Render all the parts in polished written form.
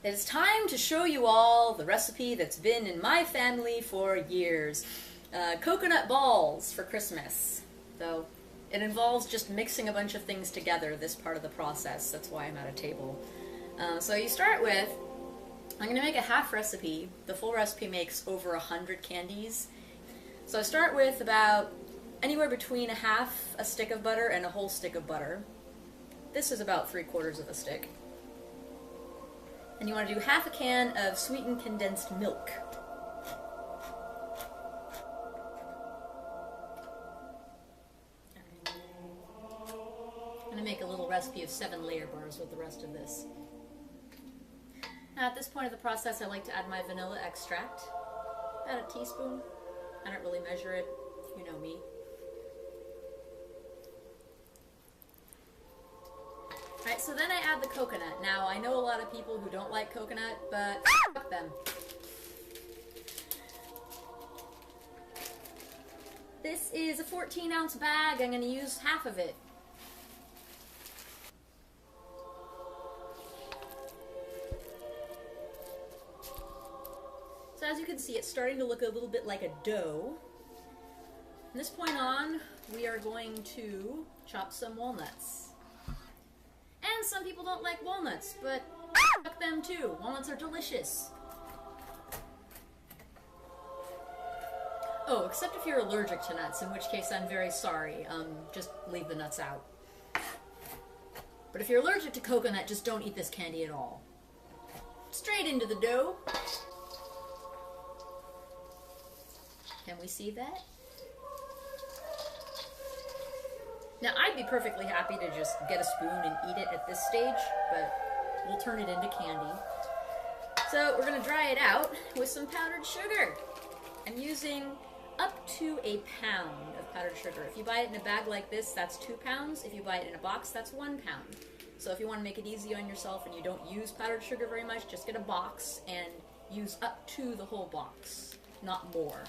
It's time to show you all the recipe that's been in my family for years. Coconut balls for Christmas. Though it involves just mixing a bunch of things together, this part of the process. That's why I'm at a table. So you start with, I'm going to make a half recipe. The full recipe makes over 100 candies. So I start with about anywhere between a stick of butter and a whole stick of butter. This is about 3/4 of a stick. And you want to do half a can of sweetened condensed milk. I'm going to make a little recipe of 7 layer bars with the rest of this. Now at this point of the process, I like to add my vanilla extract. About a teaspoon. I don't really measure it, you know me. Alright, so then I add the coconut. Now, I know a lot of people who don't like coconut, but fuck them. This is a 14-ounce bag. I'm going to use half of it. So as you can see, it's starting to look a little bit like a dough. From this point on, we are going to chop some walnuts. And some people don't like walnuts, but fuck them too. Walnuts are delicious. Oh, except if you're allergic to nuts, in which case I'm very sorry. Just leave the nuts out. But if you're allergic to coconut, just don't eat this candy at all. Straight into the dough. Can we see that? Now, I'd be perfectly happy to just get a spoon and eat it at this stage, but we'll turn it into candy. So we're going to dry it out with some powdered sugar. I'm using up to a pound of powdered sugar. If you buy it in a bag like this, that's 2 pounds. If you buy it in a box, that's 1 pound. So if you want to make it easy on yourself and you don't use powdered sugar very much, just get a box and use up to the whole box, not more.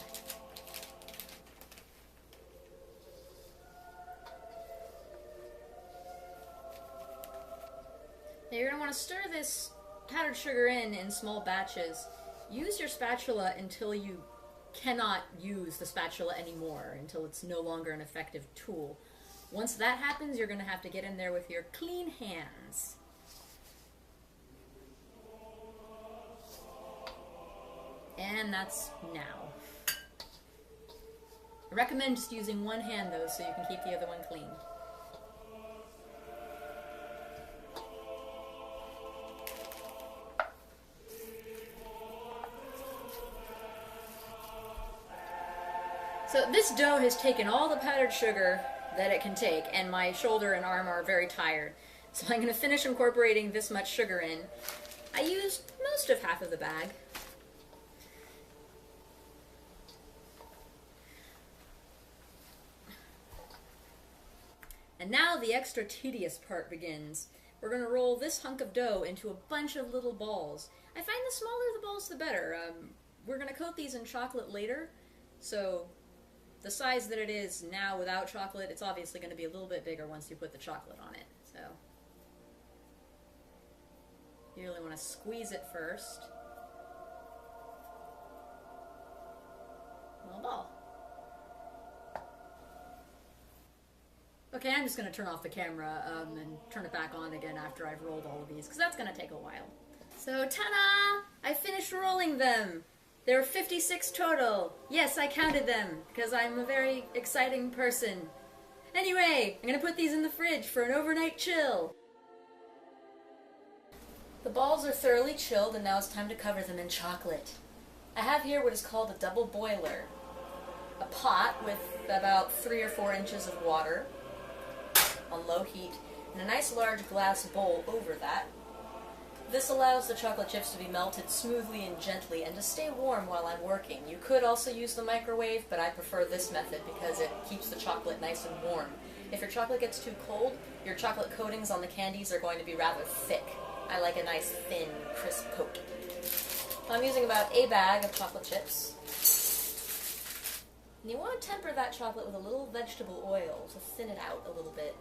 Now you're going to want to stir this powdered sugar in small batches. Use your spatula until you cannot use the spatula anymore, until it's no longer an effective tool. Once that happens, you're going to have to get in there with your clean hands. And that's now. I recommend just using one hand though, so you can keep the other one clean. So this dough has taken all the powdered sugar that it can take, and my shoulder and arm are very tired. So I'm going to finish incorporating this much sugar in. I used most of half of the bag. And now the extra tedious part begins. We're going to roll this hunk of dough into a bunch of little balls. I find the smaller the balls, the better. We're going to coat these in chocolate later, so the size that it is now without chocolate, it's obviously going to be a little bit bigger once you put the chocolate on it. So you really want to squeeze it first. Little ball. Okay, I'm just going to turn off the camera and turn it back on again after I've rolled all of these, because that's going to take a while. So, ta-da! I finished rolling them! There were 56 total. Yes, I counted them, because I'm a very exciting person. Anyway, I'm going to put these in the fridge for an overnight chill. The balls are thoroughly chilled, and now it's time to cover them in chocolate. I have here what is called a double boiler. A pot with about 3 or 4 inches of water on low heat, and a nice large glass bowl over that. This allows the chocolate chips to be melted smoothly and gently and to stay warm while I'm working. You could also use the microwave, but I prefer this method because it keeps the chocolate nice and warm. If your chocolate gets too cold, your chocolate coatings on the candies are going to be rather thick. I like a nice, thin, crisp coat. I'm using about a bag of chocolate chips. And you want to temper that chocolate with a little vegetable oil to thin it out a little bit.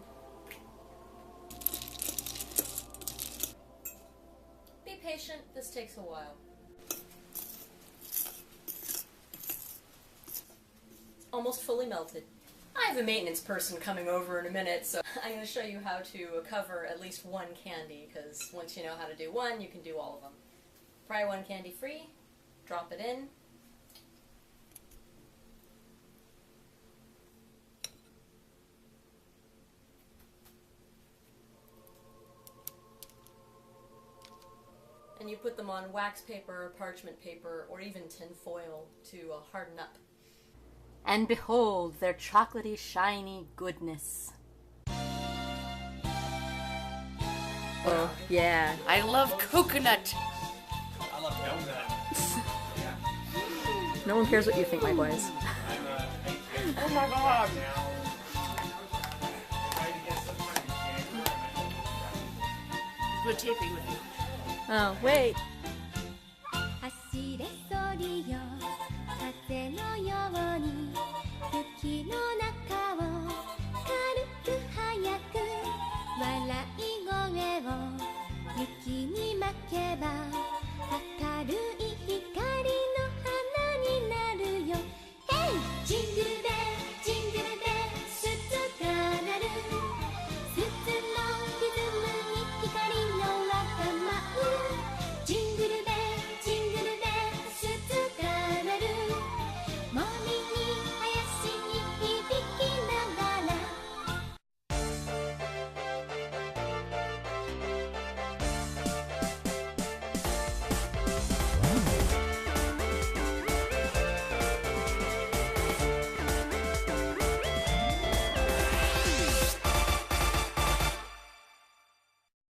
patient, this takes a while. Almost fully melted. I have a maintenance person coming over in a minute, so I'm going to show you how to cover at least one candy, because once you know how to do one, you can do all of them. Pry one candy free, drop it in. And you put them on wax paper, parchment paper, or even tin foil to harden up. And behold their chocolatey, shiny goodness. Oh, yeah. I love coconut. I love donut. No one cares what you think, likewise. Oh my god. We're taping with you. Oh, wait. 走れソリよ風のように雪の中を